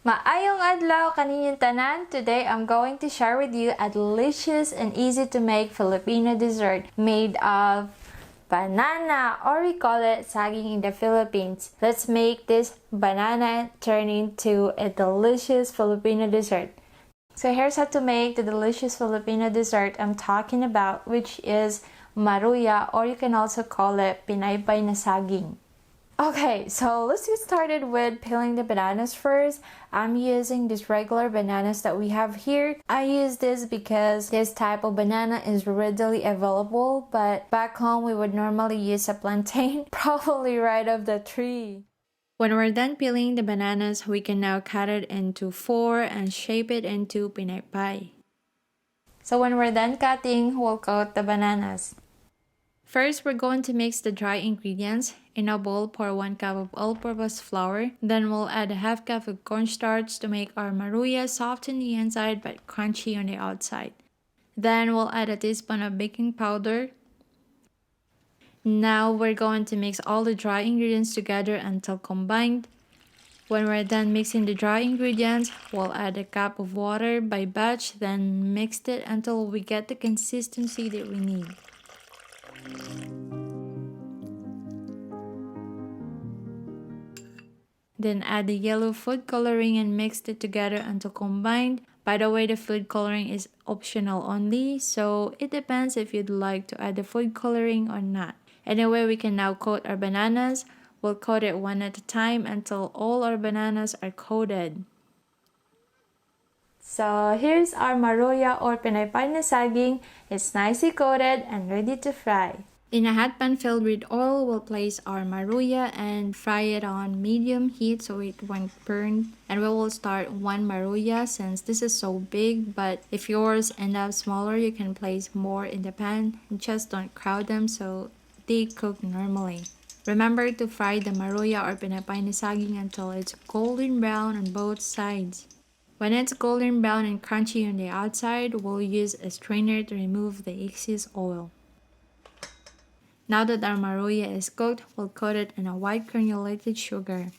Maayong adlaw kaninyong tanan. Today I'm going to share with you a delicious and easy to make Filipino dessert made of banana, or we call it saging in the Philippines. Let's make this banana turn into a delicious Filipino dessert. So here's how to make the delicious Filipino dessert I'm talking about, which is Maruya, or you can also call it Pinaypay na saging. Okay, so let's get started with peeling the bananas first. I'm using these regular bananas that we have here. I use this because this type of banana is readily available, but back home we would normally use a plantain, probably right off the tree. When we're done peeling the bananas, we can now cut it into 4 and shape it into pinaypay. So when we're done cutting, we'll coat the bananas. First, we're going to mix the dry ingredients. In a bowl, pour 1 cup of all-purpose flour. Then we'll add a half cup of cornstarch to make our maruya soft on the inside but crunchy on the outside. Then we'll add a teaspoon of baking powder. Now we're going to mix all the dry ingredients together until combined. When we're done mixing the dry ingredients, we'll add a cup of water by batch, then mix it until we get the consistency that we need. Then add the yellow food coloring and mix it together until combined. By the way, the food coloring is optional only, so it depends if you'd like to add the food coloring or not. Anyway, we can now coat our bananas. We'll coat it one at a time until all our bananas are coated. So here's our maruya or pinaypay na saging. It's nicely coated and ready to fry. In a hot pan filled with oil, we'll place our maruya and fry it on medium heat so it won't burn. And we will start 1 maruya since this is so big, but if yours end up smaller, you can place more in the pan. Just don't crowd them so they cook normally. Remember to fry the maruya or pinaypay na saging until it's golden brown on both sides. When it's golden brown and crunchy on the outside, we'll use a strainer to remove the excess oil. Now that our maruya is cooked, we'll coat it in a white granulated sugar.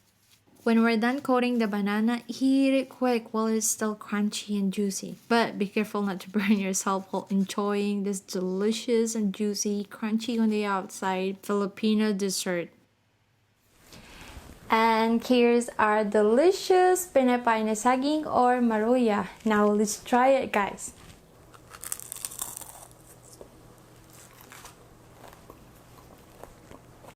When we're done coating the banana, eat it quick while it's still crunchy and juicy. But be careful not to burn yourself while enjoying this delicious and juicy, crunchy on the outside Filipino dessert. And here's our delicious pinaypay na saging or maruya. Now let's try it, guys.